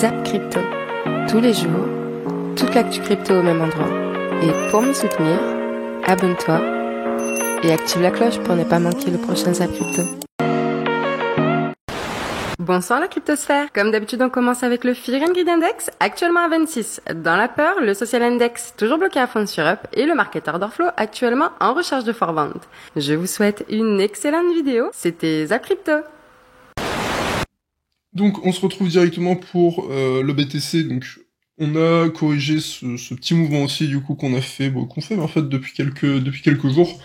Zap Crypto. Tous les jours, toute l'actu crypto au même endroit. Et pour me soutenir, abonne-toi et active la cloche pour ne pas manquer le prochain Zap Crypto. Bonsoir la cryptosphère. Comme d'habitude, on commence avec le Fear and Greed Index, actuellement à 26. Dans la peur, le Social Index, toujours bloqué à fond sur Up, et le Market Order Flow, actuellement en recherche de forvente. Je vous souhaite une excellente vidéo. C'était Zap Crypto. Donc on se retrouve directement pour le BTC. Donc on a corrigé ce petit mouvement aussi du coup qu'on fait en fait depuis quelques jours.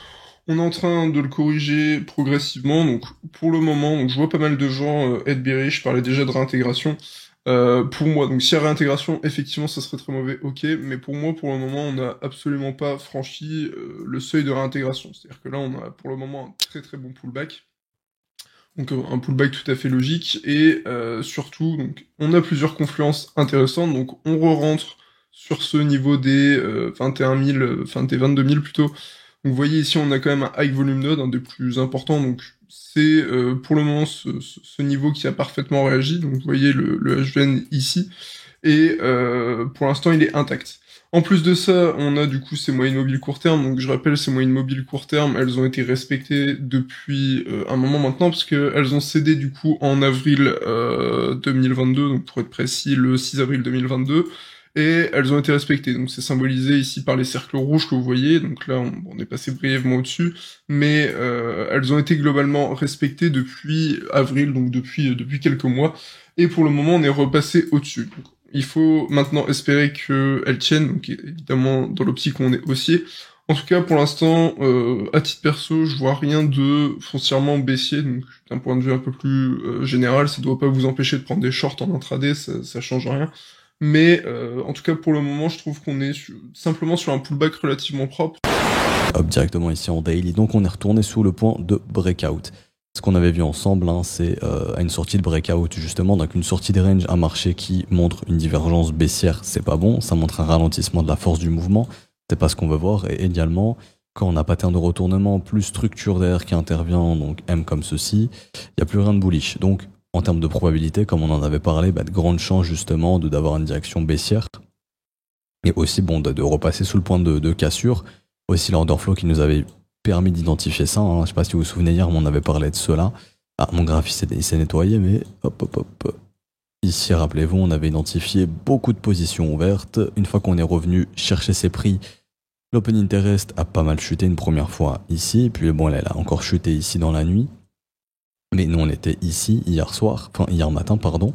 On est en train de le corriger progressivement. Donc pour le moment, donc, je vois pas mal de gens être bearish. Je parlais déjà de réintégration. Pour moi, donc s'il y a réintégration, effectivement, ça serait très mauvais. Ok, mais pour moi, pour le moment, on n'a absolument pas franchi le seuil de réintégration. C'est-à-dire que là, on a pour le moment un très très bon pullback. Donc un pullback tout à fait logique, et surtout, donc, on a plusieurs confluences intéressantes, donc on re-rentre sur ce niveau des 21 000, enfin des 22 000 plutôt. Donc vous voyez ici, on a quand même un high volume node, un des plus importants, donc c'est pour le moment ce niveau qui a parfaitement réagi, donc vous voyez le HVN ici, et pour l'instant il est intact. En plus de ça, on a du coup ces moyennes mobiles court terme, donc je rappelle, ces moyennes mobiles court terme, elles ont été respectées depuis un moment maintenant, parce qu'elles ont cédé du coup en avril 2022, donc pour être précis, le 6 avril 2022, et elles ont été respectées, donc c'est symbolisé ici par les cercles rouges que vous voyez, donc là on est passé brièvement au-dessus, mais elles ont été globalement respectées depuis avril, donc depuis quelques mois, et pour le moment on est repassé au-dessus. Donc, il faut maintenant espérer qu'elles tiennent, donc évidemment dans l'optique où on est haussier. En tout cas, pour l'instant, à titre perso, je vois rien de foncièrement baissier, donc d'un point de vue un peu plus général, ça doit pas vous empêcher de prendre des shorts en intraday, ça change rien. Mais en tout cas, pour le moment, je trouve qu'on est simplement sur un pullback relativement propre. Hop, directement ici en daily, donc on est retourné sous le point de breakout. Ce qu'on avait vu ensemble, c'est à une sortie de breakout justement, donc une sortie de range, un marché qui montre une divergence baissière, c'est pas bon, ça montre un ralentissement de la force du mouvement, c'est pas ce qu'on veut voir, et également, quand on a pattern de retournement, plus structure derrière qui intervient, donc M comme ceci, il n'y a plus rien de bullish. Donc, en termes de probabilité, comme on en avait parlé, de grandes chances justement d'avoir une direction baissière, et aussi bon de repasser sous le point de cassure, aussi l'order flow qui nous avait permis d'identifier ça, hein. Je sais pas si vous vous souvenez, hier on avait parlé de cela. Ah, mon graphe il s'est nettoyé, mais hop. Ici, rappelez-vous, on avait identifié beaucoup de positions ouvertes. Une fois qu'on est revenu chercher ses prix, l'open interest a pas mal chuté une première fois ici, puis bon, elle a encore chuté ici dans la nuit. Mais nous, on était ici hier matin, pardon.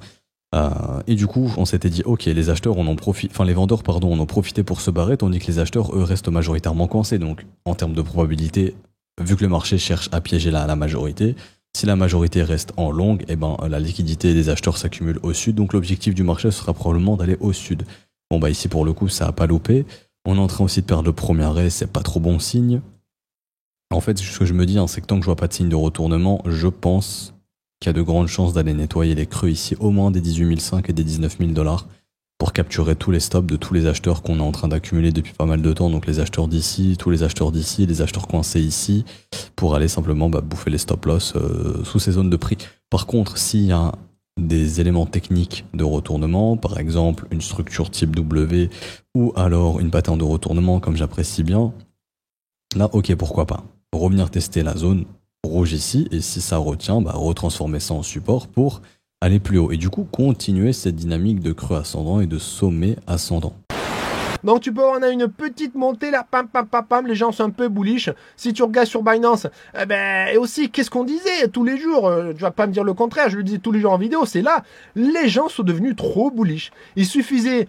Et du coup, on s'était dit, ok, les acheteurs les vendeurs, en ont profité pour se barrer, tandis que les acheteurs, eux, restent majoritairement coincés. Donc, en termes de probabilité, vu que le marché cherche à piéger la majorité, si la majorité reste en longue, la liquidité des acheteurs s'accumule au sud. Donc, l'objectif du marché sera probablement d'aller au sud. Bon, ici, pour le coup, ça a pas loupé. On est en train aussi de perdre le premier arrêt, c'est pas trop bon signe. En fait, ce que je me dis, c'est que tant que je vois pas de signe de retournement, je pense qu'il y a de grandes chances d'aller nettoyer les creux ici, au moins des 18 500 et des 19 000 $, pour capturer tous les stops de tous les acheteurs qu'on est en train d'accumuler depuis pas mal de temps, donc les acheteurs d'ici, tous les acheteurs d'ici, les acheteurs coincés ici, pour aller simplement bouffer les stop loss sous ces zones de prix. Par contre, s'il y a des éléments techniques de retournement, par exemple une structure type W, ou alors une pattern de retournement comme j'apprécie bien, là ok, pourquoi pas revenir tester la zone rouge ici, et si ça retient, retransformer ça en support pour aller plus haut, et du coup continuer cette dynamique de creux ascendant et de sommet ascendant. Donc tu peux voir, on a une petite montée là, pam, les gens sont un peu bullish. Si tu regardes sur Binance, et aussi, qu'est-ce qu'on disait tous les jours, tu vas pas me dire le contraire, je le dis tous les jours en vidéo, c'est là, les gens sont devenus trop bullish. Il suffisait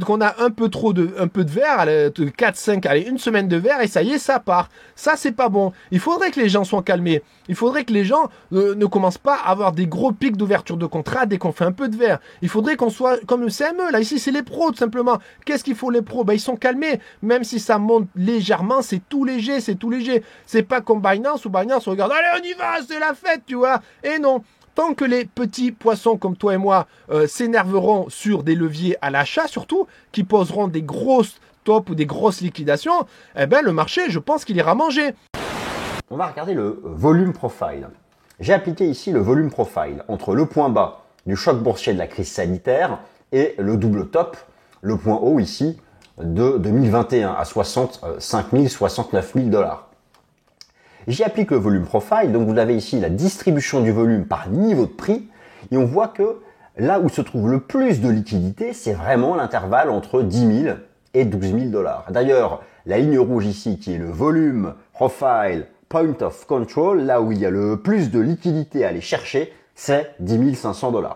qu'on a un peu de vert, 4, 5, allez, une semaine de vert, et ça y est, ça part. Ça, c'est pas bon. Il faudrait que les gens soient calmés. Il faudrait que les gens ne commencent pas à avoir des gros pics d'ouverture de contrat dès qu'on fait un peu de vert. Il faudrait qu'on soit comme le CME. Là, ici, c'est les pros, tout simplement. Qu'est-ce qu'il faut, les pros? Ils sont calmés. Même si ça monte légèrement, c'est tout léger, c'est tout léger. C'est pas comme Binance, où Binance, on regarde, allez, on y va, c'est la fête, tu vois. Et non. Tant que les petits poissons comme toi et moi s'énerveront sur des leviers à l'achat, surtout, qui poseront des grosses tops ou des grosses liquidations, le marché, je pense qu'il ira manger. On va regarder le volume profile. J'ai appliqué ici le volume profile entre le point bas du choc boursier de la crise sanitaire et le double top, le point haut ici de 2021 à 65 000, 69 000 $. J'y applique le volume profile, donc vous avez ici la distribution du volume par niveau de prix et on voit que là où se trouve le plus de liquidité, c'est vraiment l'intervalle entre 10 000 et 12 000 $. D'ailleurs, la ligne rouge ici qui est le volume profile point of control, là où il y a le plus de liquidité à aller chercher, c'est 10 500 $.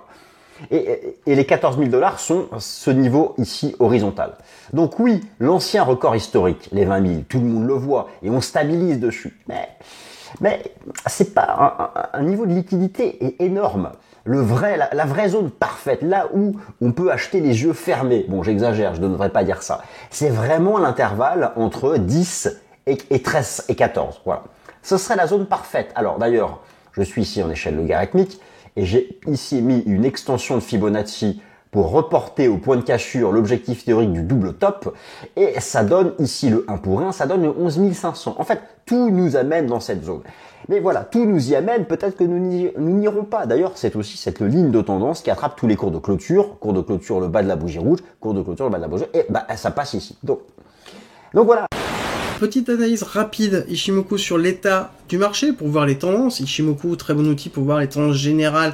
Et les 14 000 $ sont ce niveau ici horizontal. Donc oui, l'ancien record historique, les 20 000, tout le monde le voit et on stabilise dessus. Mais c'est pas un niveau de liquidité est énorme. La vraie zone parfaite, là où on peut acheter les yeux fermés. Bon, j'exagère, je ne devrais pas dire ça. C'est vraiment l'intervalle entre 10 et 13 et 14. Voilà. Ce serait la zone parfaite. Alors d'ailleurs, je suis ici en échelle logarithmique et j'ai ici mis une extension de Fibonacci pour reporter au point de cassure l'objectif théorique du double top et ça donne ici le 1 pour 1, ça donne le 11 500. En fait, tout nous amène dans cette zone. Mais voilà, tout nous y amène, peut-être que nous n'irons pas. D'ailleurs, c'est aussi cette ligne de tendance qui attrape tous les cours de clôture, le bas de la bougie rouge, cours de clôture, le bas de la bougie, et ça passe ici. Donc voilà. Petite analyse rapide Ichimoku sur l'état du marché pour voir les tendances. Ichimoku, très bon outil pour voir les tendances générales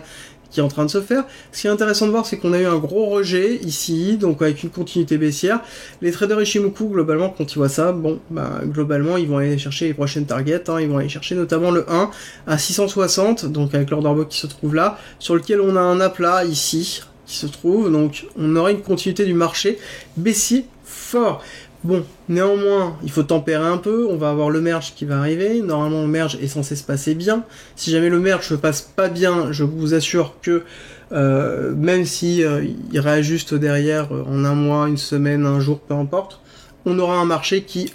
qui est en train de se faire. Ce qui est intéressant de voir, c'est qu'on a eu un gros rejet ici, donc avec une continuité baissière. Les traders Ichimoku, globalement, quand ils voient ça, globalement, ils vont aller chercher les prochaines targets. Ils vont aller chercher notamment le 1 à 660, donc avec l'order book qui se trouve là, sur lequel on a un aplat ici qui se trouve. Donc, on aura une continuité du marché baissier fort. Bon, néanmoins, il faut tempérer un peu, on va avoir le merge qui va arriver, normalement le merge est censé se passer bien, si jamais le merge se passe pas bien, je vous assure que même si il réajuste derrière en un mois, une semaine, un jour, peu importe, on aura un marché qui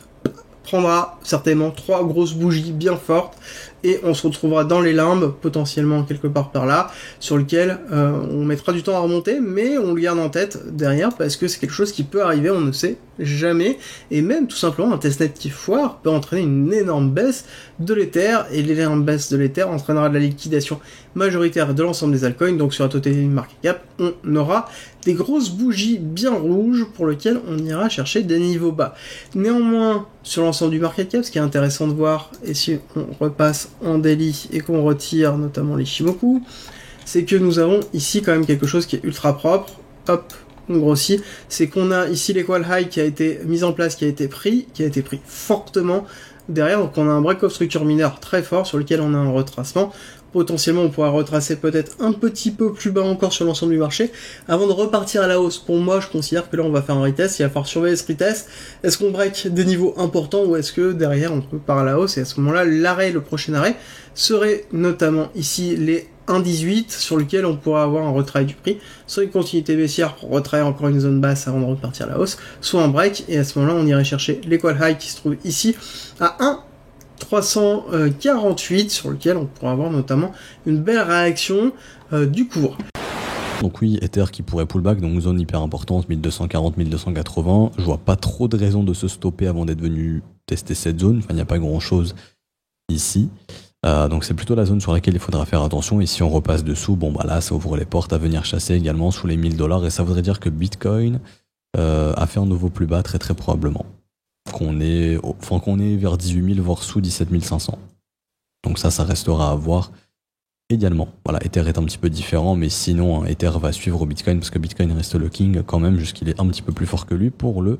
prendra certainement 3 grosses bougies bien fortes et on se retrouvera dans les limbes, potentiellement quelque part par là, sur lequel on mettra du temps à remonter, mais on le garde en tête derrière parce que c'est quelque chose qui peut arriver, on ne sait jamais, et même tout simplement un testnet qui foire peut entraîner une énorme baisse de l'Ether, et l'énorme baisse de l'Ether entraînera de la liquidation majoritaire de l'ensemble des altcoins, donc sur la totalité du market cap, on aura des grosses bougies bien rouges pour lesquelles on ira chercher des niveaux bas. Néanmoins, sur l'ensemble du market cap, ce qui est intéressant de voir, et si on repasse en daily et qu'on retire notamment les Ichimoku, c'est que nous avons ici quand même quelque chose qui est ultra propre. Hop, on grossit, c'est qu'on a ici l'equal high qui a été mis en place, qui a été pris fortement derrière, donc on a un break of structure mineur très fort sur lequel on a un retracement. Potentiellement on pourra retracer peut-être un petit peu plus bas encore sur l'ensemble du marché avant de repartir à la hausse. Pour moi, je considère que là on va faire un retest, il va falloir surveiller ce retest. Est-ce qu'on break des niveaux importants ou est-ce que derrière on repart à la hausse, et à ce moment-là le prochain arrêt serait notamment ici les 1,18 sur lequel on pourra avoir un retrait du prix, soit une continuité baissière pour retravailler encore une zone basse avant de repartir à la hausse, soit un break, et à ce moment-là on irait chercher l'equal high qui se trouve ici à 1,348 sur lequel on pourra avoir notamment une belle réaction du cours. Donc oui, Ether qui pourrait pullback, donc zone hyper importante, 1240, 1280. Je vois pas trop de raison de se stopper avant d'être venu tester cette zone. Enfin, il n'y a pas grand chose ici. Donc c'est plutôt la zone sur laquelle il faudra faire attention. Et si on repasse dessous, là, ça ouvre les portes à venir chasser également sous les 1000 $. Et ça voudrait dire que Bitcoin a fait un nouveau plus bas très très probablement. Qu'on est vers 18 000, voire sous 17 500. Donc ça restera à voir également. Voilà, Ether est un petit peu différent, mais sinon, Ether va suivre au Bitcoin, parce que Bitcoin reste le king quand même, jusqu'il est un petit peu plus fort que lui pour le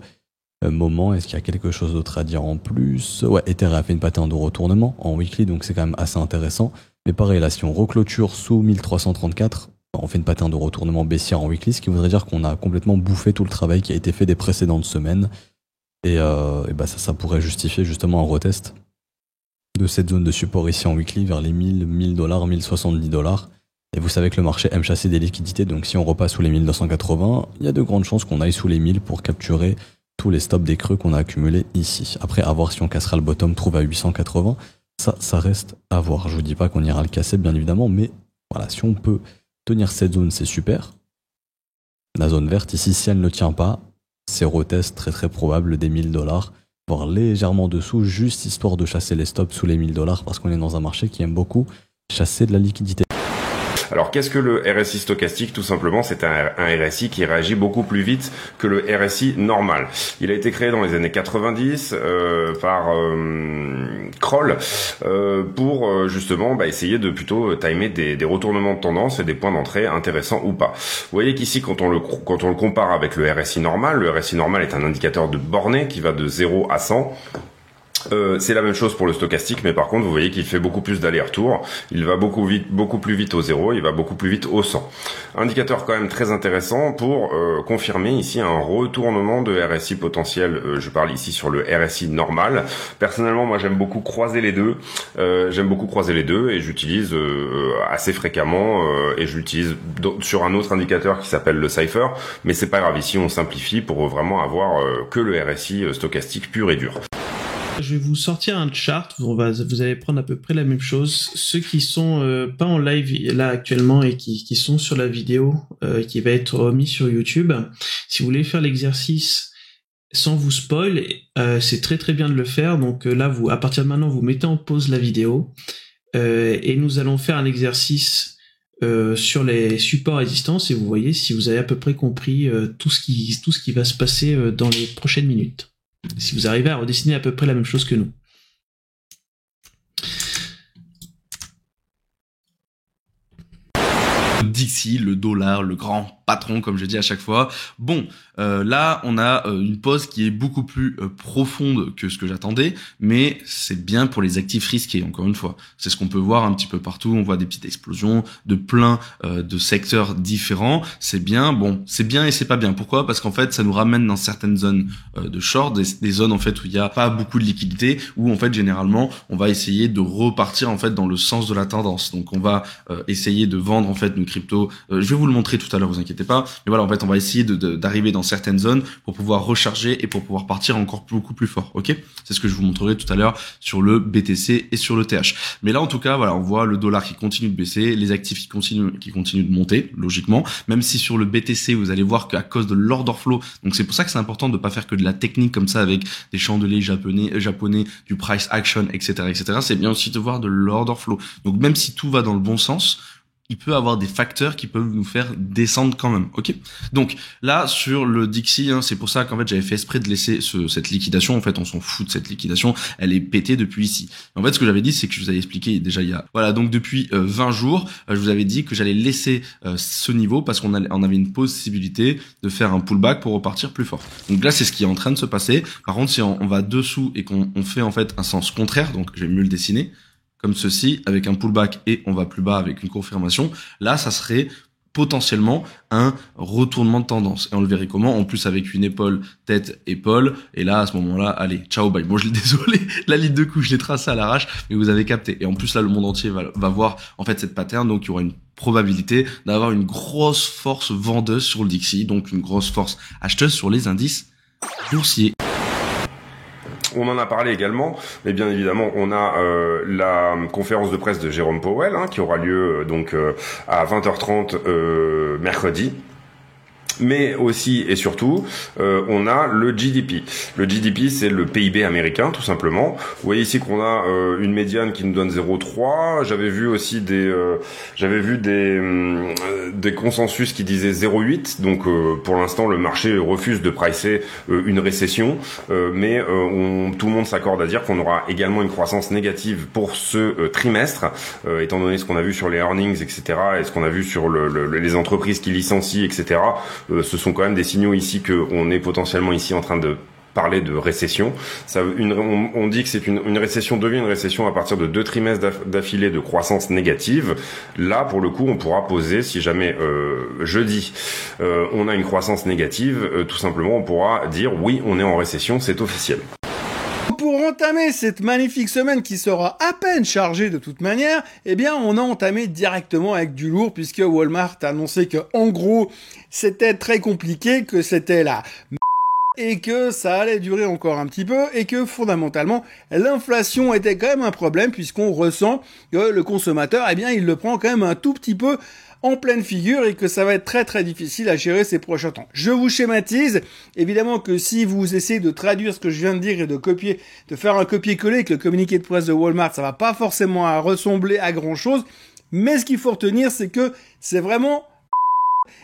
moment. Est-ce qu'il y a quelque chose d'autre à dire en plus? Ouais, Ether a fait une pattern de retournement en weekly, donc c'est quand même assez intéressant. Mais pareil, là, si on reclôture sous 1334, on fait une pattern de retournement baissière en weekly, ce qui voudrait dire qu'on a complètement bouffé tout le travail qui a été fait des précédentes semaines. Et ça pourrait justifier justement un retest de cette zone de support ici en weekly vers les 1000 $, 1070 $. Et vous savez que le marché aime chasser des liquidités, donc si on repasse sous les 1280, il y a de grandes chances qu'on aille sous les 1000 pour capturer tous les stops des creux qu'on a accumulés ici. Après, à voir si on cassera le bottom, trouve à 880, ça reste à voir. Je vous dis pas qu'on ira le casser, bien évidemment, mais voilà, si on peut tenir cette zone, c'est super. La zone verte ici, si elle ne tient pas, c'est retest très très probable des 1000 $, voire légèrement dessous, juste histoire de chasser les stops sous les 1000 $, parce qu'on est dans un marché qui aime beaucoup chasser de la liquidité. Alors qu'est-ce que le RSI stochastique? Tout simplement, c'est un RSI qui réagit beaucoup plus vite que le RSI normal. Il a été créé dans les années 90 par Kroll pour justement essayer de plutôt timer des retournements de tendance et des points d'entrée intéressants ou pas. Vous voyez qu'ici, quand on le compare avec le RSI normal est un indicateur de borné qui va de 0 à 100. C'est la même chose pour le stochastique, mais par contre, vous voyez qu'il fait beaucoup plus d'allers-retours. Il va beaucoup plus vite au 0, il va beaucoup plus vite au 100. Indicateur quand même très intéressant pour confirmer ici un retournement de RSI potentiel. Je parle ici sur le RSI normal. Personnellement, moi, j'aime beaucoup croiser les deux. Et j'utilise assez fréquemment et je l'utilise sur un autre indicateur qui s'appelle le Cypher. Mais c'est pas grave, ici on simplifie pour vraiment avoir que le RSI stochastique pur et dur. Je vais vous sortir un chart, vous allez prendre à peu près la même chose. Ceux qui sont pas en live là actuellement et qui sont sur la vidéo qui va être remis sur YouTube, si vous voulez faire l'exercice sans vous spoil, c'est très très bien de le faire. Donc là, à partir de maintenant, vous mettez en pause la vidéo et nous allons faire un exercice sur les supports résistance et vous voyez si vous avez à peu près compris tout ce qui va se passer dans les prochaines minutes. Si vous arrivez à redessiner à peu près la même chose que nous. Dixie, le dollar, le grand patron, comme je dis à chaque fois. Bon, là, on a une pause qui est beaucoup plus profonde que ce que j'attendais, mais c'est bien pour les actifs risqués, encore une fois. C'est ce qu'on peut voir un petit peu partout. On voit des petites explosions de plein de secteurs différents. C'est bien, bon, c'est bien et c'est pas bien. Pourquoi? Parce qu'en fait, ça nous ramène dans certaines zones de short, des zones en fait où il y a pas beaucoup de liquidité, où en fait, généralement, on va essayer de repartir en fait dans le sens de la tendance. Donc, on va essayer de vendre en fait nos cryptos. Je vais vous le montrer tout à l'heure, vous inquiétez pas. Mais voilà, en fait, on va essayer d'arriver dans certaines zones pour pouvoir recharger et pour pouvoir partir encore beaucoup plus fort. Ok? C'est ce que je vous montrerai tout à l'heure sur le BTC et sur le TH. Mais là, en tout cas, voilà, on voit le dollar qui continue de baisser, les actifs qui continuent de monter, logiquement. Même si sur le BTC, vous allez voir qu'à cause de l'order flow, donc c'est pour ça que c'est important de pas faire que de la technique comme ça avec des chandeliers japonais, du price action, etc., etc. C'est bien aussi de voir de l'order flow. Donc même si tout va dans le bon sens, il peut avoir des facteurs qui peuvent nous faire descendre quand même, ok? Donc là sur le Dixie, c'est pour ça qu'en fait j'avais fait exprès de laisser cette liquidation. En fait, on s'en fout de cette liquidation, elle est pétée depuis ici. En fait, ce que j'avais dit, c'est que je vous avais expliqué déjà voilà, donc depuis 20 jours, je vous avais dit que j'allais laisser ce niveau parce qu'on avait une possibilité de faire un pullback pour repartir plus fort. Donc là, c'est ce qui est en train de se passer. Par contre, si on va dessous et qu'on fait en fait un sens contraire, donc je vais mieux le dessiner comme ceci, avec un pullback et on va plus bas avec une confirmation, là, ça serait potentiellement un retournement de tendance. Et on le verrait comment? En plus, avec une épaule, tête, épaule. Et là, à ce moment-là, allez, ciao, bye. Bon, désolé, la ligne de couche, je l'ai tracée à l'arrache, mais vous avez capté. Et en plus, là, le monde entier va voir, en fait, cette pattern. Donc, il y aura une probabilité d'avoir une grosse force vendeuse sur le Dixie. Donc, une grosse force acheteuse sur les indices boursiers. On en a parlé également, mais bien évidemment, on a la conférence de presse de Jérôme Powell qui aura lieu à 20h30 mercredi. Mais aussi et surtout, on a le GDP. Le GDP, c'est le PIB américain, tout simplement. Vous voyez ici qu'on a une médiane qui nous donne 0,3. J'avais vu aussi des consensus qui disaient 0,8. Donc, pour l'instant, le marché refuse de pricer une récession, mais tout le monde s'accorde à dire qu'on aura également une croissance négative pour ce trimestre, étant donné ce qu'on a vu sur les earnings, etc., et ce qu'on a vu sur les entreprises qui licencient, etc. Ce sont quand même des signaux ici qu'on est potentiellement ici en train de parler de récession. On dit que c'est une récession devient une récession à partir de 2 trimestres d'affilée de croissance négative. Là, pour le coup, on pourra poser, si jamais jeudi on a une croissance négative, tout simplement, on pourra dire oui, on est en récession, c'est officiel. Pour entamer cette magnifique semaine qui sera à peine chargée de toute manière, eh bien on a entamé directement avec du lourd puisque Walmart a annoncé que en gros c'était très compliqué, que c'était la et que ça allait durer encore un petit peu et que fondamentalement l'inflation était quand même un problème puisqu'on ressent que le consommateur, eh bien il le prend quand même un tout petit peu en pleine figure et que ça va être très très difficile à gérer ces prochains temps. Je vous schématise, évidemment que si vous essayez de traduire ce que je viens de dire et de faire un copier-coller avec le communiqué de presse de Walmart, ça va pas forcément ressembler à grand chose. Mais ce qu'il faut retenir, c'est que c'est vraiment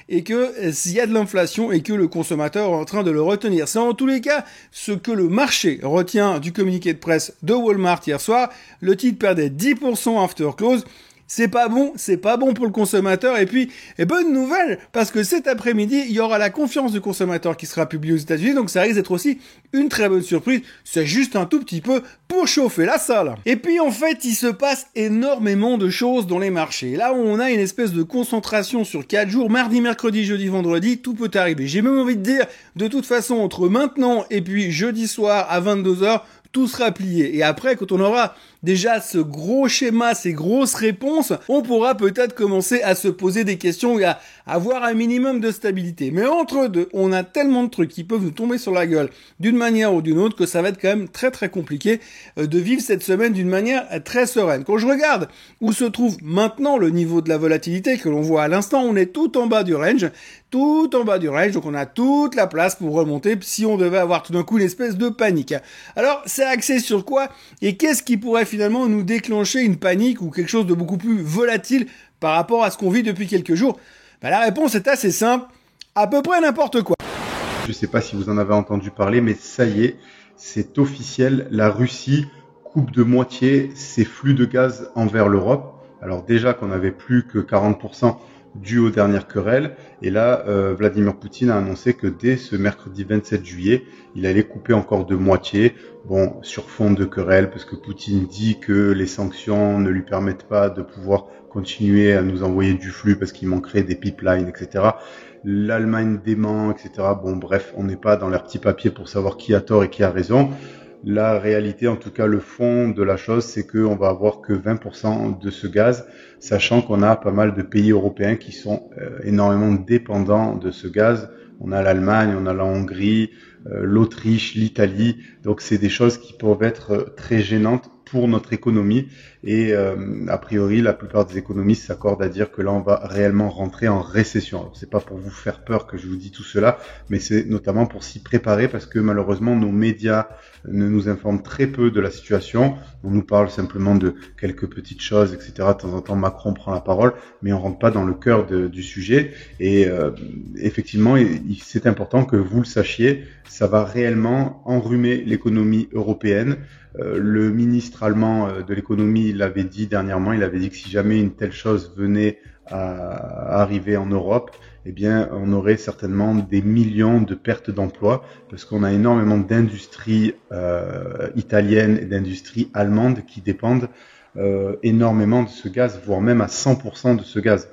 et que s'il y a de l'inflation et que le consommateur est en train de le retenir. C'est en tous les cas ce que le marché retient du communiqué de presse de Walmart hier soir. Le titre perdait 10% after close. C'est pas bon pour le consommateur. Et puis, bonne nouvelle, parce que cet après-midi, il y aura la confiance du consommateur qui sera publiée aux États-Unis, donc ça risque d'être aussi une très bonne surprise. C'est juste un tout petit peu pour chauffer la salle. Et puis, en fait, il se passe énormément de choses dans les marchés. Là où on a une espèce de concentration sur 4 jours, mardi, mercredi, jeudi, vendredi, tout peut arriver. J'ai même envie de dire, de toute façon, entre maintenant et puis jeudi soir à 22h, tout sera plié. Et après, quand on aura déjà ce gros schéma, ces grosses réponses, on pourra peut-être commencer à se poser des questions et à avoir un minimum de stabilité. Mais entre deux, on a tellement de trucs qui peuvent nous tomber sur la gueule d'une manière ou d'une autre que ça va être quand même très très compliqué de vivre cette semaine d'une manière très sereine. Quand je regarde où se trouve maintenant le niveau de la volatilité que l'on voit à l'instant, on est tout en bas du range, donc on a toute la place pour remonter si on devait avoir tout d'un coup une espèce de panique. Alors, c'est axé sur quoi? Et qu'est-ce qui pourrait finalement nous déclencher une panique ou quelque chose de beaucoup plus volatile par rapport à ce qu'on vit depuis quelques jours? La réponse est assez simple, à peu près n'importe quoi. Je ne sais pas si vous en avez entendu parler, mais ça y est, c'est officiel, la Russie coupe de moitié ses flux de gaz envers l'Europe. Alors déjà qu'on n'avait plus que 40% dû aux dernières querelles. Et là, Vladimir Poutine a annoncé que dès ce mercredi 27 juillet, il allait couper encore de moitié. Bon, sur fond de querelles, parce que Poutine dit que les sanctions ne lui permettent pas de pouvoir continuer à nous envoyer du flux parce qu'il manquerait des pipelines, etc. L'Allemagne dément, etc. Bon, bref, on n'est pas dans leurs petits papiers pour savoir qui a tort et qui a raison. La réalité, en tout cas le fond de la chose, c'est qu'on va avoir que 20% de ce gaz, sachant qu'on a pas mal de pays européens qui sont énormément dépendants de ce gaz. On a l'Allemagne, on a la Hongrie, l'Autriche, l'Italie. Donc c'est des choses qui peuvent être très gênantes pour notre économie. Et a priori, la plupart des économistes s'accordent à dire que là, on va réellement rentrer en récession. Alors, c'est pas pour vous faire peur que je vous dis tout cela, mais c'est notamment pour s'y préparer parce que malheureusement, nos médias ne nous informent très peu de la situation. On nous parle simplement de quelques petites choses, etc. De temps en temps, Macron prend la parole, mais on rentre pas dans le cœur du sujet. Et effectivement, c'est important que vous le sachiez, ça va réellement enrhumer l'économie européenne. Le ministre allemand de l'économie l'avait dit dernièrement, il avait dit que si jamais une telle chose venait à arriver en Europe, eh bien, on aurait certainement des millions de pertes d'emplois parce qu'on a énormément d'industries italiennes et d'industries allemandes qui dépendent énormément de ce gaz, voire même à 100% de ce gaz.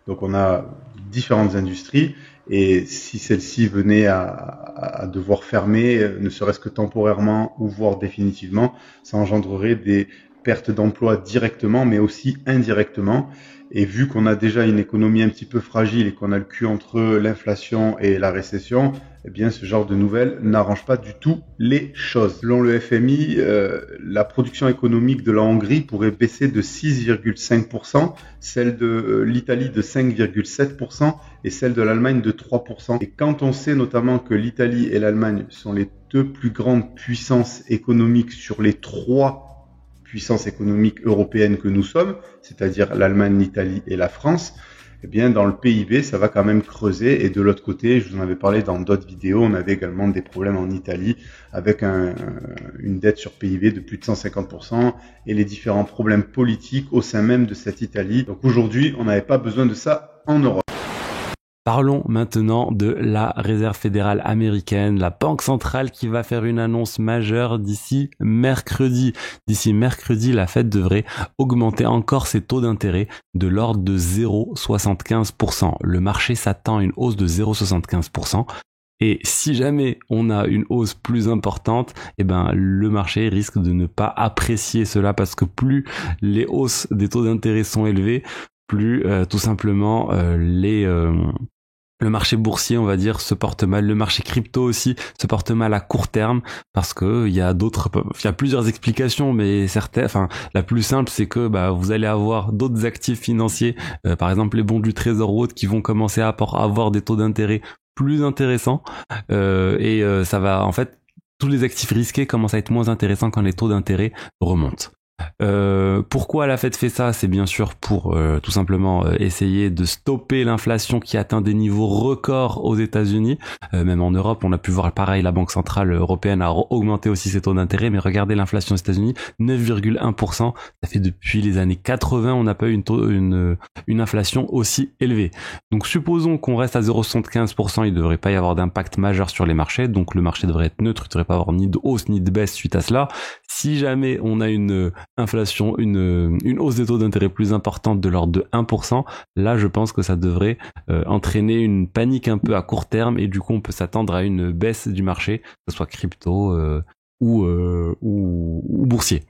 Donc on a différentes industries et si celles-ci venaient à devoir fermer, ne serait-ce que temporairement ou voire définitivement, ça engendrerait des pertes d'emplois directement mais aussi indirectement. Et vu qu'on a déjà une économie un petit peu fragile et qu'on a le cul entre l'inflation et la récession, eh bien ce genre de nouvelles n'arrange pas du tout les choses. Selon le FMI, la production économique de la Hongrie pourrait baisser de 6,5%, celle de l'Italie de 5,7% et celle de l'Allemagne de 3%. Et quand on sait notamment que l'Italie et l'Allemagne sont les deux plus grandes puissances économiques sur les trois puissances économiques européennes que nous sommes, c'est-à-dire l'Allemagne, l'Italie et la France, eh bien, dans le PIB, ça va quand même creuser. Et de l'autre côté, je vous en avais parlé dans d'autres vidéos, on avait également des problèmes en Italie avec une dette sur PIB de plus de 150% et les différents problèmes politiques au sein même de cette Italie. Donc aujourd'hui, on n'avait pas besoin de ça en Europe. Parlons maintenant de la Réserve fédérale américaine, la banque centrale qui va faire une annonce majeure d'ici mercredi. D'ici mercredi, la Fed devrait augmenter encore ses taux d'intérêt de l'ordre de 0,75%. Le marché s'attend à une hausse de 0,75%. Et si jamais on a une hausse plus importante, eh ben, le marché risque de ne pas apprécier cela parce que plus les hausses des taux d'intérêt sont élevées, plus tout simplement le marché boursier, on va dire, se porte mal. Le marché crypto aussi se porte mal à court terme parce que il y a plusieurs explications, mais la plus simple, c'est que vous allez avoir d'autres actifs financiers, par exemple les bons du Trésor ou autres, qui vont commencer à avoir des taux d'intérêt plus intéressants ça va, en fait, tous les actifs risqués commencent à être moins intéressants quand les taux d'intérêt remontent. Pourquoi la Fed fait ça? C'est bien sûr pour tout simplement essayer de stopper l'inflation qui atteint des niveaux records aux États-Unis. Même en Europe, on a pu voir pareil, la Banque centrale européenne a augmenté aussi ses taux d'intérêt, mais regardez l'inflation aux États-Unis, 9,1%. Ça fait depuis les années 80, on n'a pas eu une inflation aussi élevée. Donc supposons qu'on reste à 0,75%, il ne devrait pas y avoir d'impact majeur sur les marchés, donc le marché devrait être neutre, il ne devrait pas avoir ni de hausse ni de baisse suite à cela. Si jamais on a une inflation, une hausse des taux d'intérêt plus importante de l'ordre de 1%, là je pense que ça devrait entraîner une panique un peu à court terme et du coup on peut s'attendre à une baisse du marché, que ce soit crypto ou boursier.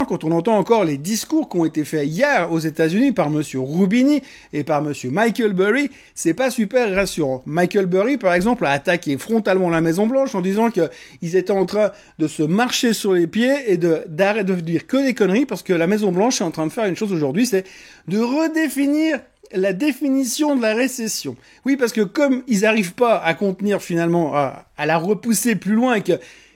Quand on entend encore les discours qui ont été faits hier aux États-Unis par monsieur Rubini et par monsieur Michael Burry, c'est pas super rassurant. Michael Burry, par exemple, a attaqué frontalement la Maison-Blanche en disant qu'ils étaient en train de se marcher sur les pieds et d'arrêter de dire que des conneries parce que la Maison-Blanche est en train de faire une chose aujourd'hui, c'est de redéfinir la définition de la récession. Oui, parce que comme ils n'arrivent pas à contenir finalement, à la repousser plus loin et que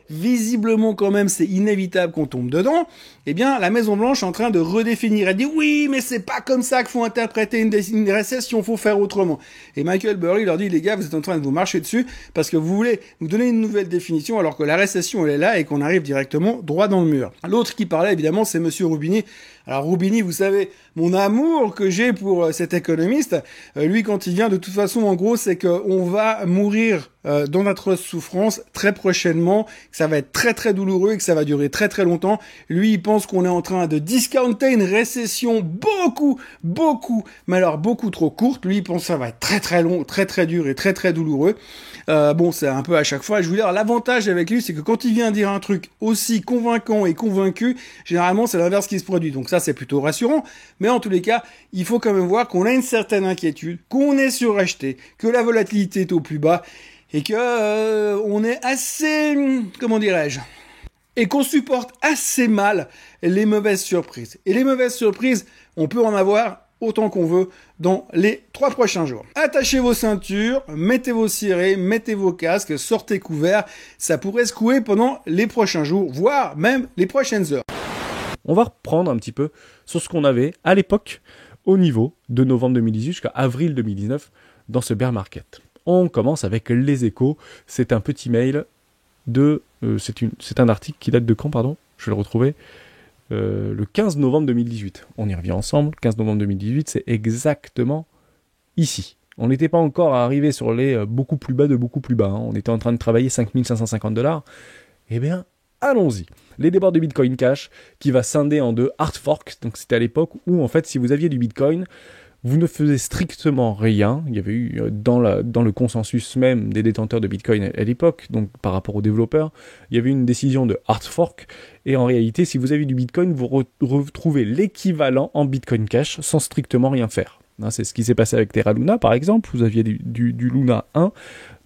visiblement quand même c'est inévitable qu'on tombe dedans, eh bien la Maison Blanche est en train de redéfinir. Elle dit oui mais c'est pas comme ça qu'il faut interpréter une récession, faut faire autrement. Et Michael Burry leur dit les gars vous êtes en train de vous marcher dessus parce que vous voulez nous donner une nouvelle définition alors que la récession elle est là et qu'on arrive directement droit dans le mur. L'autre qui parlait évidemment c'est monsieur Rubini. Alors Rubini, vous savez, mon amour que j'ai pour cet économiste, lui quand il vient de toute façon en gros c'est qu'on va mourir dans notre souffrance très prochainement, que ça va être très très douloureux et que ça va durer très très longtemps. Lui il pense qu'on est en train de discounter une récession beaucoup trop courte. Lui il pense que ça va être très très long, très très dur et très très douloureux. Bon c'est un peu à chaque fois. Je vous dis l'avantage avec lui c'est que quand il vient dire un truc aussi convaincant et convaincu, généralement c'est l'inverse qui se produit. Donc ça c'est plutôt rassurant, mais en tous les cas, il faut quand même voir qu'on a une certaine inquiétude, qu'on est suracheté, que la volatilité est au plus bas et que on est assez, comment dirais-je, et qu'on supporte assez mal les mauvaises surprises. Et les mauvaises surprises, on peut en avoir autant qu'on veut dans les 3 prochains jours. Attachez vos ceintures, mettez vos cirés, mettez vos casques, sortez couverts, ça pourrait secouer pendant les prochains jours, voire même les prochaines heures. On va reprendre un petit peu sur ce qu'on avait à l'époque au niveau de novembre 2018 jusqu'à avril 2019 dans ce bear market. On commence avec les échos. C'est un petit mail de... c'est un article qui date de quand, pardon? Je vais le retrouver. Le 15 novembre 2018. On y revient ensemble. 15 novembre 2018, c'est exactement ici. On n'était pas encore arrivé sur les beaucoup plus bas de beaucoup plus bas. Hein. On était en train de travailler $5 550. Eh bien, allons-y. Les débords de Bitcoin Cash qui va scinder en 2 hard forks. Donc c'était à l'époque où en fait si vous aviez du Bitcoin, vous ne faisiez strictement rien. Il y avait eu dans le consensus même des détenteurs de Bitcoin à l'époque, donc par rapport aux développeurs, il y avait une décision de hard fork. Et en réalité, si vous avez du Bitcoin, vous retrouvez l'équivalent en Bitcoin Cash sans strictement rien faire. C'est ce qui s'est passé avec Terra Luna par exemple. Vous aviez du Luna 1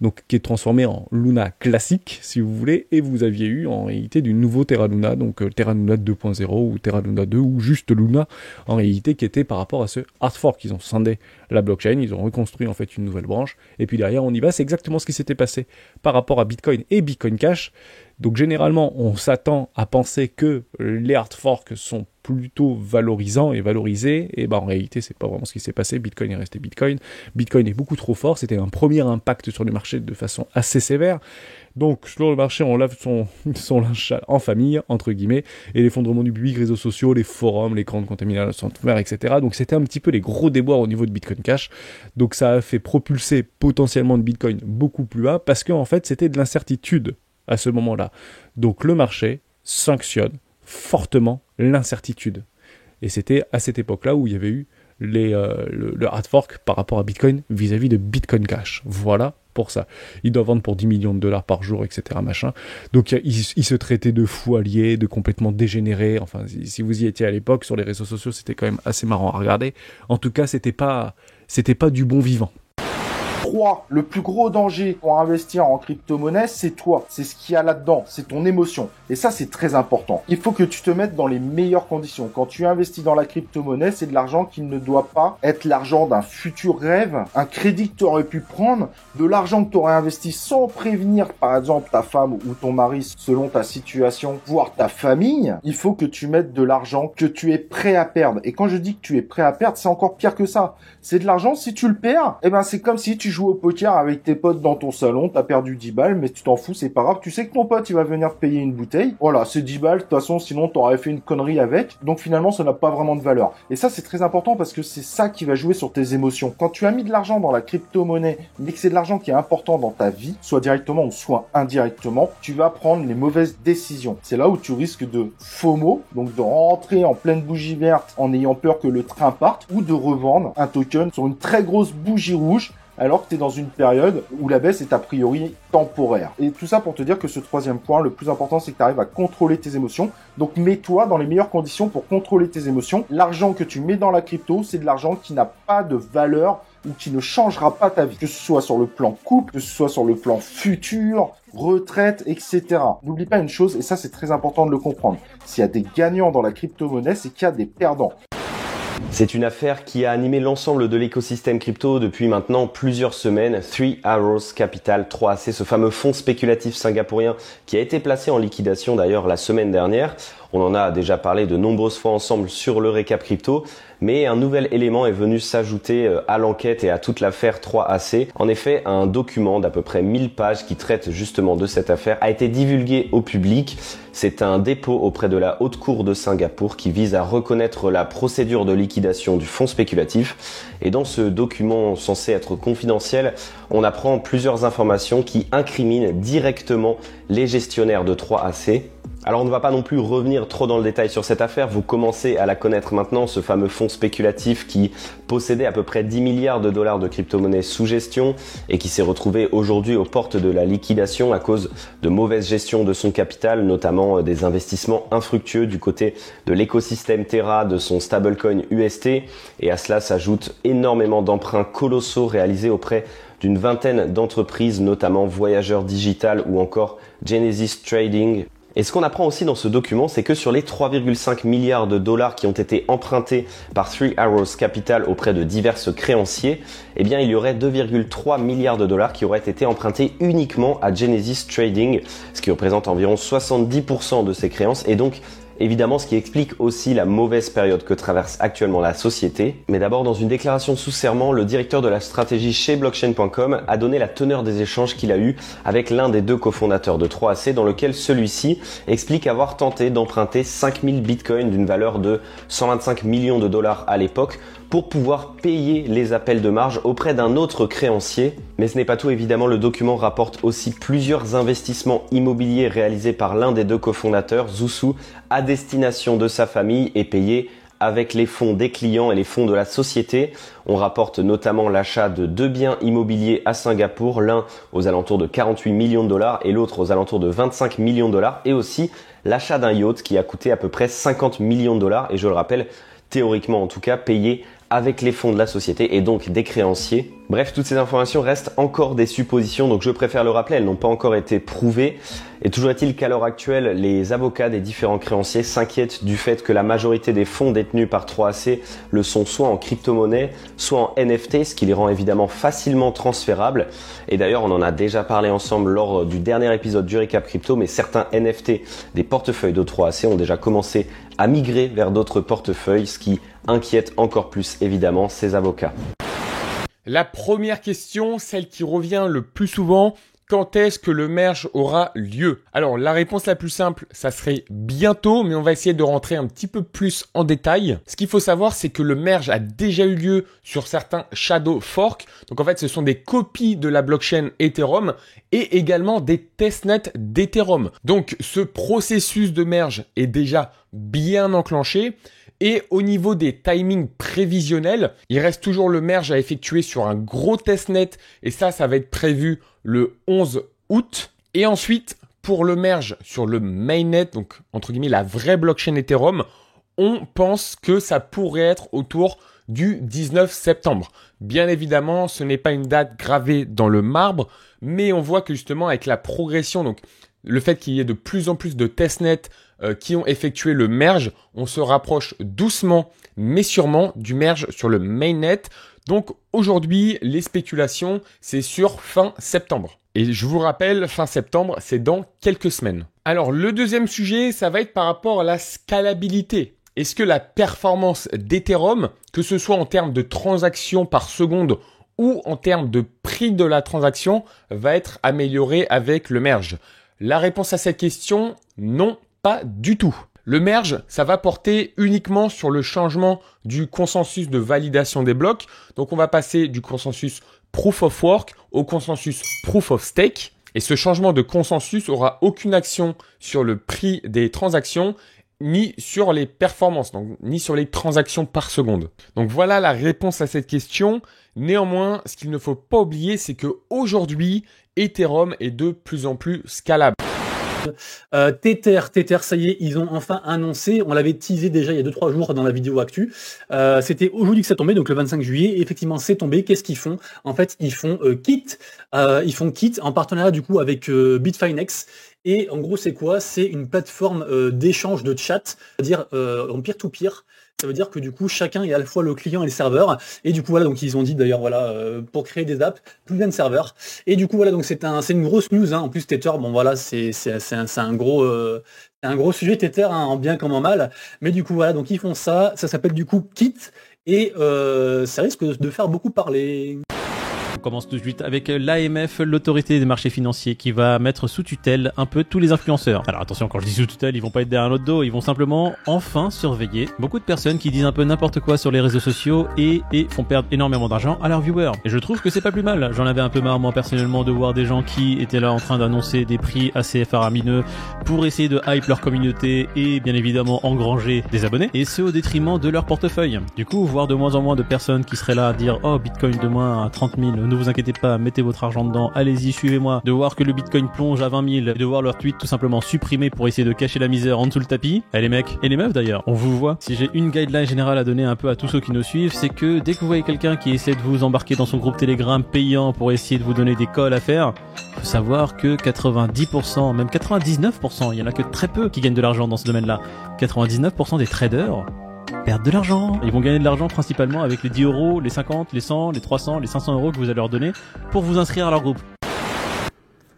donc, qui est transformé en Luna classique si vous voulez, et vous aviez eu en réalité du nouveau Terra Luna, donc Terra Luna 2.0 ou Terra Luna 2 ou juste Luna en réalité qui était par rapport à ce hard fork. Ils ont scindé la blockchain, ils ont reconstruit en fait une nouvelle branche et puis derrière on y va. C'est exactement ce qui s'était passé par rapport à Bitcoin et Bitcoin Cash. Donc généralement on s'attend à penser que les hard forks sont plutôt valorisants et valorisés, et en réalité c'est pas vraiment ce qui s'est passé. Bitcoin est resté Bitcoin. Bitcoin est beaucoup trop fort, c'était un premier impact sur le marché de façon assez sévère. Donc sur le marché on lave son linge en famille entre guillemets, et l'effondrement du public, réseaux sociaux, les forums, les grandes contaminations ouvertes, etc. Donc c'était un petit peu les gros déboires au niveau de Bitcoin Cash. Donc ça a fait propulser potentiellement de Bitcoin beaucoup plus bas parce qu'en fait c'était de l'incertitude à ce moment-là. Donc le marché sanctionne fortement l'incertitude. Et c'était à cette époque-là où il y avait eu le hard fork par rapport à Bitcoin vis-à-vis de Bitcoin Cash. Voilà pour ça. Ils doivent vendre pour $10 millions par jour, etc. machin. Donc ils se traitaient de fous alliés, de complètement dégénérés. Enfin, si vous y étiez à l'époque sur les réseaux sociaux, c'était quand même assez marrant à regarder. En tout cas, c'était pas du bon vivant. 3, le plus gros danger pour investir en crypto-monnaie, c'est toi. C'est ce qu'il y a là-dedans. C'est ton émotion. Et ça, c'est très important. Il faut que tu te mettes dans les meilleures conditions. Quand tu investis dans la crypto-monnaie, c'est de l'argent qui ne doit pas être l'argent d'un futur rêve, un crédit que tu aurais pu prendre, de l'argent que tu aurais investi sans prévenir, par exemple, ta femme ou ton mari selon ta situation, voire ta famille. Il faut que tu mettes de l'argent que tu es prêt à perdre. Et quand je dis que tu es prêt à perdre, c'est encore pire que ça. C'est de l'argent, si tu le perds, eh ben c'est comme si tu joues au poker avec tes potes dans ton salon, t'as perdu 10 balles, mais tu t'en fous, c'est pas grave. Tu sais que ton pote, il va venir te payer une bouteille. Voilà, c'est 10 balles, de toute façon, sinon t'aurais fait une connerie avec. Donc finalement, ça n'a pas vraiment de valeur. Et ça, c'est très important parce que c'est ça qui va jouer sur tes émotions. Quand tu as mis de l'argent dans la crypto-monnaie, mais que c'est de l'argent qui est important dans ta vie, soit directement ou soit indirectement, tu vas prendre les mauvaises décisions. C'est là où tu risques de FOMO, donc de rentrer en pleine bougie verte en ayant peur que le train parte, ou de revendre un token sur une très grosse bougie rouge alors que tu es dans une période où la baisse est a priori temporaire. Et tout ça pour te dire que ce troisième point, le plus important, c'est que tu arrives à contrôler tes émotions. Donc mets-toi dans les meilleures conditions pour contrôler tes émotions. L'argent que tu mets dans la crypto, c'est de l'argent qui n'a pas de valeur ou qui ne changera pas ta vie. Que ce soit sur le plan couple, que ce soit sur le plan futur, retraite, etc. N'oublie pas une chose, et ça c'est très important de le comprendre. S'il y a des gagnants dans la crypto-monnaie, c'est qu'il y a des perdants. C'est une affaire qui a animé l'ensemble de l'écosystème crypto depuis maintenant plusieurs semaines. Three Arrows Capital 3AC, ce fameux fonds spéculatif singapourien qui a été placé en liquidation d'ailleurs la semaine dernière. On en a déjà parlé de nombreuses fois ensemble sur le récap crypto, mais un nouvel élément est venu s'ajouter à l'enquête et à toute l'affaire 3AC. En effet, un document d'à peu près 1000 pages qui traite justement de cette affaire a été divulgué au public. C'est un dépôt auprès de la Haute Cour de Singapour qui vise à reconnaître la procédure de liquidation du fonds spéculatif. Et dans ce document censé être confidentiel, on apprend plusieurs informations qui incriminent directement les gestionnaires de 3AC. Alors on ne va pas non plus revenir trop dans le détail sur cette affaire, vous commencez à la connaître maintenant, ce fameux fonds spéculatif qui possédait à peu près 10 milliards de dollars de crypto-monnaies sous gestion et qui s'est retrouvé aujourd'hui aux portes de la liquidation à cause de mauvaise gestion de son capital, notamment des investissements infructueux du côté de l'écosystème Terra, de son stablecoin UST, et à cela s'ajoutent énormément d'emprunts colossaux réalisés auprès d'une vingtaine d'entreprises, notamment Voyageur Digital ou encore Genesis Trading. Et ce qu'on apprend aussi dans ce document, c'est que sur les 3,5 milliards de dollars qui ont été empruntés par Three Arrows Capital auprès de divers créanciers, eh bien, il y aurait 2,3 milliards de dollars qui auraient été empruntés uniquement à Genesis Trading, ce qui représente environ 70% de ces créances et donc évidemment, ce qui explique aussi la mauvaise période que traverse actuellement la société. Mais d'abord, dans une déclaration sous serment, le directeur de la stratégie chez blockchain.com a donné la teneur des échanges qu'il a eus avec l'un des deux cofondateurs de 3AC, dans lequel celui-ci explique avoir tenté d'emprunter 5000 bitcoins d'une valeur de 125 millions de dollars à l'époque pour pouvoir payer les appels de marge auprès d'un autre créancier. Mais ce n'est pas tout, évidemment, le document rapporte aussi plusieurs investissements immobiliers réalisés par l'un des deux cofondateurs, Zhusu, à destination de sa famille et payés avec les fonds des clients et les fonds de la société. On rapporte notamment l'achat de 2 biens immobiliers à Singapour, l'un aux alentours de 48 millions de dollars et l'autre aux alentours de 25 millions de dollars, et aussi l'achat d'un yacht qui a coûté à peu près 50 millions de dollars, et je le rappelle, théoriquement en tout cas, payé avec les fonds de la société et donc des créanciers. Bref, toutes ces informations restent encore des suppositions, donc je préfère le rappeler, elles n'ont pas encore été prouvées. Et toujours est-il qu'à l'heure actuelle, les avocats des différents créanciers s'inquiètent du fait que la majorité des fonds détenus par 3AC le sont soit en crypto-monnaie, soit en NFT, ce qui les rend évidemment facilement transférables. Et d'ailleurs, on en a déjà parlé ensemble lors du dernier épisode du Récap Crypto, mais certains NFT des portefeuilles de 3AC ont déjà commencé à migrer vers d'autres portefeuilles, ce qui inquiète encore plus évidemment ces avocats. La première question, celle qui revient le plus souvent, quand est-ce que le merge aura lieu? Alors la réponse la plus simple, ça serait bientôt, mais on va essayer de rentrer un petit peu plus en détail. Ce qu'il faut savoir, c'est que le merge a déjà eu lieu sur certains shadow forks. Donc en fait, ce sont des copies de la blockchain Ethereum et également des testnets d'Ethereum. Donc ce processus de merge est déjà bien enclenché. Et au niveau des timings prévisionnels, il reste toujours le merge à effectuer sur un gros testnet. Et ça va être prévu le 11 août. Et ensuite, pour le merge sur le mainnet, donc entre guillemets la vraie blockchain Ethereum, on pense que ça pourrait être autour du 19 septembre. Bien évidemment, ce n'est pas une date gravée dans le marbre, mais on voit que justement avec la progression, donc le fait qu'il y ait de plus en plus de testnets qui ont effectué le merge, on se rapproche doucement mais sûrement du merge sur le mainnet. Donc aujourd'hui, les spéculations, c'est sur fin septembre. Et je vous rappelle, fin septembre, c'est dans quelques semaines. Alors le deuxième sujet, ça va être par rapport à la scalabilité. Est-ce que la performance d'Ethereum, que ce soit en termes de transactions par seconde ou en termes de prix de la transaction, va être améliorée avec le merge? La réponse à cette question, non, pas du tout. Le merge, ça va porter uniquement sur le changement du consensus de validation des blocs. Donc on va passer du consensus Proof of Work au consensus Proof of Stake. Et ce changement de consensus aura aucune action sur le prix des transactions, ni sur les performances, donc ni sur les transactions par seconde. Donc voilà la réponse à cette question. Néanmoins, ce qu'il ne faut pas oublier, c'est que aujourd'hui, Ethereum est de plus en plus scalable. Tether, ça y est, ils ont enfin annoncé, on l'avait teasé déjà il y a 2-3 jours dans la vidéo actu, c'était aujourd'hui que ça tombait, donc le 25 juillet, et effectivement c'est tombé. Qu'est-ce qu'ils font? En fait, ils font Kit en partenariat du coup avec Bitfinex, et en gros c'est quoi? C'est une plateforme d'échange de chat, c'est-à-dire en peer-to-peer. Ça veut dire que du coup, chacun est à la fois le client et le serveur. Et du coup, voilà, donc ils ont dit d'ailleurs, voilà, pour créer des apps, plus d'un serveur. Et du coup, voilà, donc c'est une grosse news, hein. En plus, Tether, bon voilà, c'est un gros sujet, Tether, hein, en bien comme en mal. Mais du coup, voilà, donc ils font ça. Ça s'appelle du coup Kit. Et ça risque de faire beaucoup parler. On commence tout de suite avec l'AMF, l'autorité des marchés financiers, qui va mettre sous tutelle un peu tous les influenceurs. Alors attention, quand je dis sous tutelle, ils vont pas être derrière notre dos, ils vont simplement enfin surveiller beaucoup de personnes qui disent un peu n'importe quoi sur les réseaux sociaux et font perdre énormément d'argent à leurs viewers. Et je trouve que c'est pas plus mal. J'en avais un peu marre moi personnellement de voir des gens qui étaient là en train d'annoncer des prix assez faramineux pour essayer de hype leur communauté et bien évidemment engranger des abonnés, et ce au détriment de leur portefeuille. Du coup, voir de moins en moins de personnes qui seraient là à dire oh Bitcoin demain à 30 000, ne vous inquiétez pas, mettez votre argent dedans, allez-y, suivez-moi, de voir que le Bitcoin plonge à 20 000 et de voir leur tweet tout simplement supprimé pour essayer de cacher la misère en dessous le tapis. Et les mecs, et les meufs d'ailleurs, on vous voit. Si j'ai une guideline générale à donner un peu à tous ceux qui nous suivent, c'est que dès que vous voyez quelqu'un qui essaie de vous embarquer dans son groupe Telegram payant pour essayer de vous donner des calls à faire, faut savoir que 90%, même 99%, il y en a que très peu qui gagnent de l'argent dans ce domaine-là. 99% des traders perdent de l'argent. Ils vont gagner de l'argent principalement avec les 10 euros, les 50, les 100, les 300, les 500 euros que vous allez leur donner pour vous inscrire à leur groupe.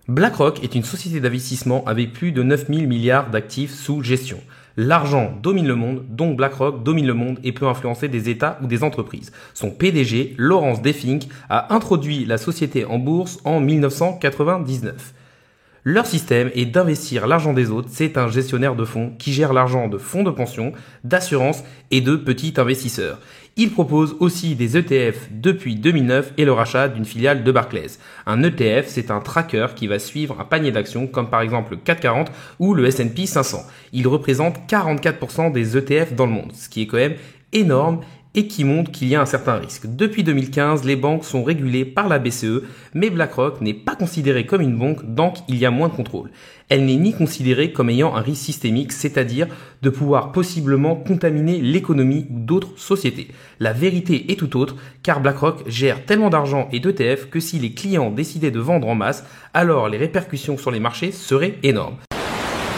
BlackRock est une société d'investissement avec plus de 9 000 milliards d'actifs sous gestion. L'argent domine le monde, donc BlackRock domine le monde et peut influencer des États ou des entreprises. Son PDG, Lawrence Defink, a introduit la société en bourse en 1999. Leur système est d'investir l'argent des autres. C'est un gestionnaire de fonds qui gère l'argent de fonds de pension, d'assurance et de petits investisseurs. Il propose aussi des ETF depuis 2009 et le rachat d'une filiale de Barclays. Un ETF, c'est un tracker qui va suivre un panier d'actions comme par exemple le CAC 40 ou le S&P 500. Il représente 44% des ETF dans le monde, ce qui est quand même énorme et qui montre qu'il y a un certain risque. Depuis 2015, les banques sont régulées par la BCE, mais BlackRock n'est pas considérée comme une banque, donc il y a moins de contrôle. Elle n'est ni considérée comme ayant un risque systémique, c'est-à-dire de pouvoir possiblement contaminer l'économie ou d'autres sociétés. La vérité est tout autre, car BlackRock gère tellement d'argent et d'ETF que si les clients décidaient de vendre en masse, alors les répercussions sur les marchés seraient énormes.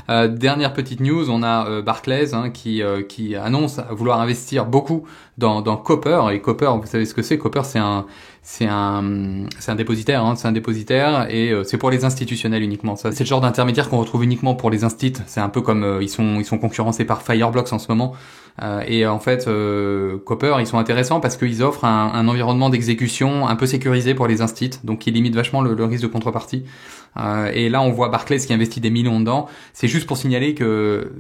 Dernière petite news, on a Barclays qui annonce vouloir investir beaucoup dans Copper. Et Copper, vous savez ce que c'est? Copper, c'est un dépositaire, hein, c'est un dépositaire et c'est pour les institutionnels uniquement. Ça, c'est le genre d'intermédiaire qu'on retrouve uniquement pour les instits. C'est un peu comme ils sont concurrencés par Fireblocks en ce moment. Et en fait, Copper, ils sont intéressants parce qu'ils offrent un environnement d'exécution un peu sécurisé pour les instits, donc qui limite vachement le risque de contrepartie. Et là, on voit Barclays qui investit des millions dedans. C'est juste pour signaler que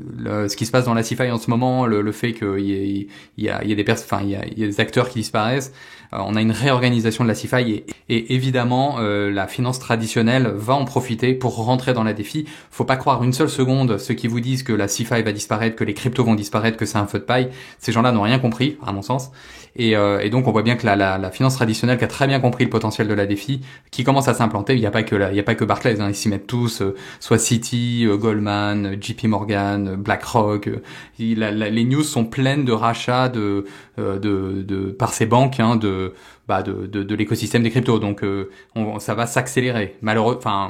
ce qui se passe dans la CeFi en ce moment, le fait qu'il y a des acteurs qui disparaissent, on a une réorganisation popularisation de la CeFi et évidemment la finance traditionnelle va en profiter pour rentrer dans la DeFi. Faut pas croire une seule seconde ceux qui vous disent que la CeFi va disparaître, que les cryptos vont disparaître, que c'est un feu de paille. Ces gens-là n'ont rien compris, à mon sens. Et donc on voit bien que la finance traditionnelle qui a très bien compris le potentiel de la DeFi, qui commence à s'implanter. Il y a pas que Barclays, hein, ils s'y mettent tous, soit Citi, Goldman, JP Morgan, BlackRock. Les news sont pleines de rachats par ces banques, hein, de l'écosystème des cryptos. Donc ça va s'accélérer,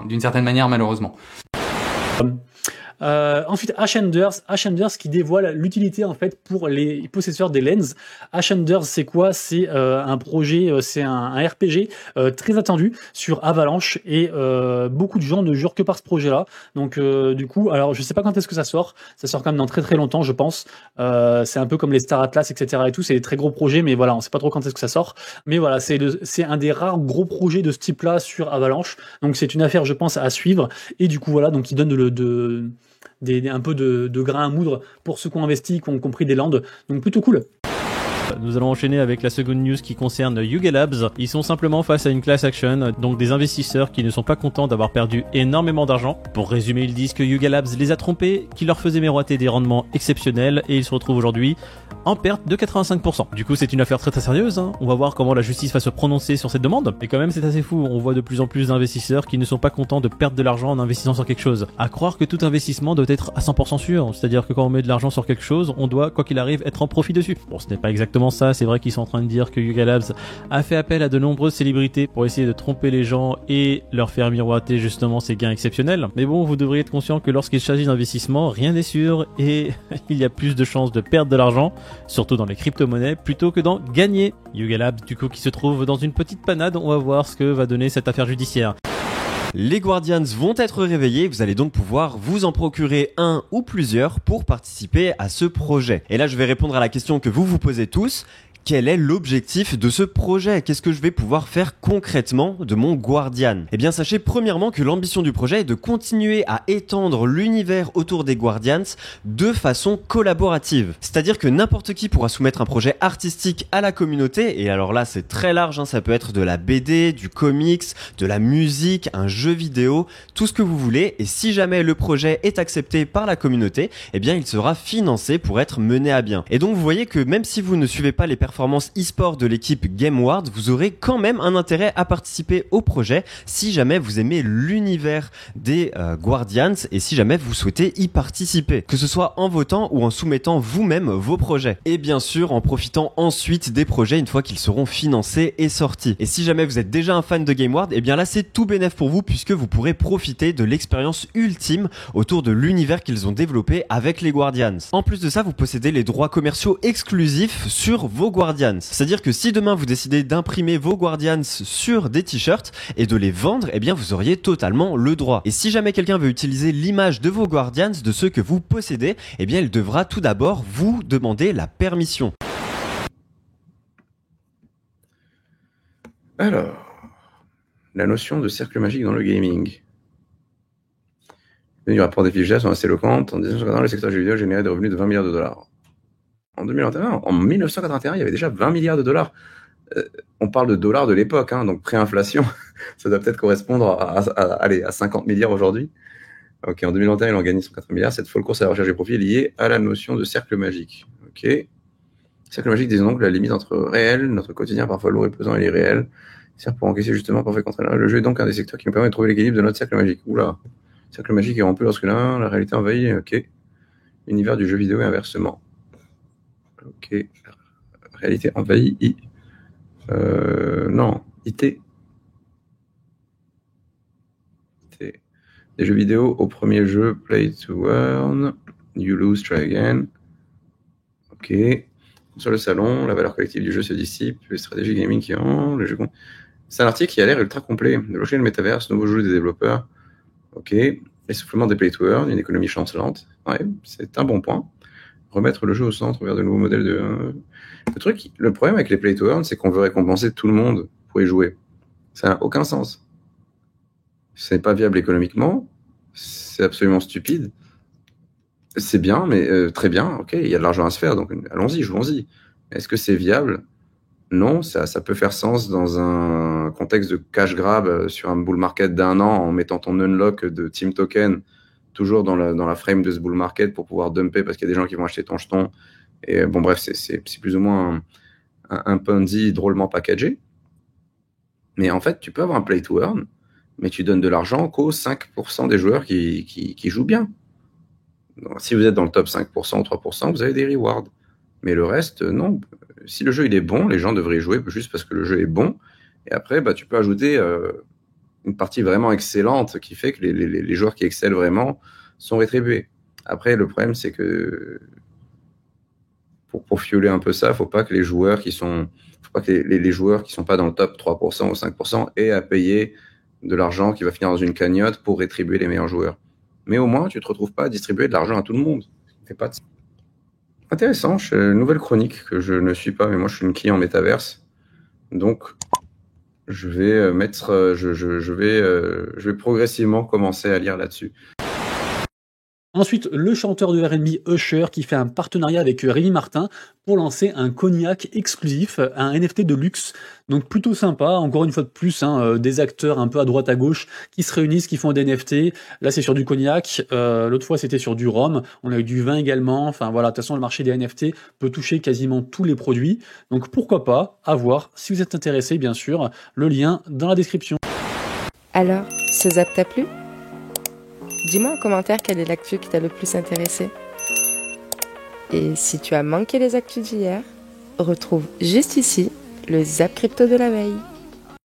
d'une certaine manière malheureusement. Ensuite, Ashenders qui dévoile l'utilité en fait pour les possesseurs des lens. Ashenders, c'est quoi? C'est un projet, c'est un RPG très attendu sur Avalanche et beaucoup de gens ne jurent que par ce projet-là. Donc du coup, alors je sais pas quand est-ce que ça sort. Ça sort quand même dans très très longtemps, je pense. C'est un peu comme les Star Atlas, etc. et tout. C'est des très gros projets, mais voilà, on sait pas trop quand est-ce que ça sort. Mais voilà, c'est un des rares gros projets de ce type-là sur Avalanche. Donc c'est une affaire, je pense, à suivre. Et du coup voilà, donc il donne un peu de grain à moudre pour ceux qui ont investi, qui ont compris des landes. Donc plutôt cool. Nous allons enchaîner avec la seconde news qui concerne Yuga Labs. Ils sont simplement face à une class action, donc des investisseurs qui ne sont pas contents d'avoir perdu énormément d'argent. Pour résumer, ils disent que Yuga Labs les a trompés, qui leur faisait miroiter des rendements exceptionnels et ils se retrouvent aujourd'hui en perte de 85%. Du coup, c'est une affaire très très sérieuse, hein. On va voir comment la justice va se prononcer sur cette demande. Et quand même, c'est assez fou. On voit de plus en plus d'investisseurs qui ne sont pas contents de perdre de l'argent en investissant sur quelque chose. À croire que tout investissement doit être à 100% sûr. C'est-à-dire que quand on met de l'argent sur quelque chose, on doit, quoi qu'il arrive, être en profit dessus. Bon, ce n'est pas exactement ça. C'est vrai qu'ils sont en train de dire que Yuga Labs a fait appel à de nombreuses célébrités pour essayer de tromper les gens et leur faire miroiter justement ces gains exceptionnels. Mais bon, vous devriez être conscient que lorsqu'il s'agit d'investissement, rien n'est sûr et il y a plus de chances de perdre de l'argent, surtout dans les crypto-monnaies, plutôt que d'en gagner. Yuga Labs, du coup, qui se trouve dans une petite panade, on va voir ce que va donner cette affaire judiciaire. Les Guardians vont être réveillés, vous allez donc pouvoir vous en procurer un ou plusieurs pour participer à ce projet. Et là, je vais répondre à la question que vous vous posez tous. Quel est l'objectif de ce projet? Qu'est-ce que je vais pouvoir faire concrètement de mon Guardian? Eh bien, sachez premièrement que l'ambition du projet est de continuer à étendre l'univers autour des Guardians de façon collaborative. C'est-à-dire que n'importe qui pourra soumettre un projet artistique à la communauté, et alors là, c'est très large, hein, ça peut être de la BD, du comics, de la musique, un jeu vidéo, tout ce que vous voulez, et si jamais le projet est accepté par la communauté, eh bien, il sera financé pour être mené à bien. Et donc, vous voyez que même si vous ne suivez pas les performances e-sport de l'équipe GameWard, vous aurez quand même un intérêt à participer au projet si jamais vous aimez l'univers des Guardians et si jamais vous souhaitez y participer, que ce soit en votant ou en soumettant vous-même vos projets. Et bien sûr, en profitant ensuite des projets une fois qu'ils seront financés et sortis. Et si jamais vous êtes déjà un fan de GameWard, eh bien là c'est tout bénef pour vous puisque vous pourrez profiter de l'expérience ultime autour de l'univers qu'ils ont développé avec les Guardians. En plus de ça, vous possédez les droits commerciaux exclusifs sur vos Guardians. C'est-à-dire que si demain vous décidez d'imprimer vos Guardians sur des t-shirts et de les vendre, eh bien vous auriez totalement le droit. Et si jamais quelqu'un veut utiliser l'image de vos Guardians, de ceux que vous possédez, eh bien il devra tout d'abord vous demander la permission. Alors, la notion de cercle magique dans le gaming. Du rapport des fiches sont assez éloquentes en disant que le secteur du jeu vidéo générait des revenus de 20 milliards de dollars. En 2021, en 1981, il y avait déjà 20 milliards de dollars. On parle de dollars de l'époque, hein, donc pré-inflation, ça doit peut-être correspondre à 50 milliards aujourd'hui. Ok, en 2021, il en gagne 180 milliards. Cette folle course à la recherche des profits est liée à la notion de cercle magique. Ok. Cercle magique, disons donc la limite entre réel, notre quotidien parfois lourd et pesant, et l'irréel, sert pour encaisser justement parfait contre le jeu est donc un des secteurs qui nous permet de trouver l'équilibre de notre cercle magique. Oula. Cercle magique est rompu lorsque la réalité envahit, ok. L'univers du jeu vidéo et inversement. Ok. Réalité envahie, non, IT. Des jeux vidéo au premier jeu, play to earn, you lose, try again. Ok. Sur le salon, la valeur collective du jeu se dissipe, les stratégies gaming qui ont, les jeux. C'est un article qui a l'air ultra complet. De blockchain, le métaverse, nouveaux jeux des développeurs. Ok. Essoufflement des play to earn, une économie chancelante. Ouais, c'est un bon point. Remettre le jeu au centre vers de nouveaux modèles de. Le problème avec les play to earn, c'est qu'on veut récompenser tout le monde pour y jouer. Ça n'a aucun sens. Ce n'est pas viable économiquement. C'est absolument stupide. C'est bien, mais très bien. Ok, il y a de l'argent à se faire, donc allons-y, jouons-y. Est-ce que c'est viable? Non, ça peut faire sens dans un contexte de cash grab sur un bull market d'1 an en mettant ton unlock de team token toujours dans la frame de ce bull market pour pouvoir dumper parce qu'il y a des gens qui vont acheter ton jeton. Et bon, bref, c'est plus ou moins un Ponzi drôlement packagé. Mais en fait, tu peux avoir un play to earn, mais tu donnes de l'argent qu'aux 5% des joueurs qui jouent bien. Donc, si vous êtes dans le top 5% ou 3%, vous avez des rewards. Mais le reste, non. Si le jeu il est bon, les gens devraient y jouer juste parce que le jeu est bon. Et après, tu peux ajouter une partie vraiment excellente qui fait que les joueurs qui excellent vraiment sont rétribués. Après, le problème, c'est que pour fioler un peu ça, faut pas que les joueurs qui sont pas dans le top 3% ou 5% aient à payer de l'argent qui va finir dans une cagnotte pour rétribuer les meilleurs joueurs. Mais au moins, tu te retrouves pas à distribuer de l'argent à tout le monde. C'est pas intéressant. Une nouvelle chronique que je ne suis pas, mais moi je suis une client métaverse. Donc, je vais progressivement commencer à lire là-dessus. Ensuite, le chanteur de R&B Usher qui fait un partenariat avec Rémi Martin pour lancer un cognac exclusif, un NFT de luxe. Donc plutôt sympa, encore une fois de plus, des acteurs un peu à droite à gauche qui se réunissent, qui font des NFT. Là c'est sur du cognac, l'autre fois c'était sur du rhum, on a eu du vin également. Enfin voilà, de toute façon le marché des NFT peut toucher quasiment tous les produits. Donc pourquoi pas, à voir. Si vous êtes intéressé, bien sûr, le lien dans la description. Alors, ce zap t'a plu ? Dis-moi en commentaire quelle est l'actu qui t'a le plus intéressé. Et si tu as manqué les actus d'hier, retrouve juste ici le Zap Crypto de la veille.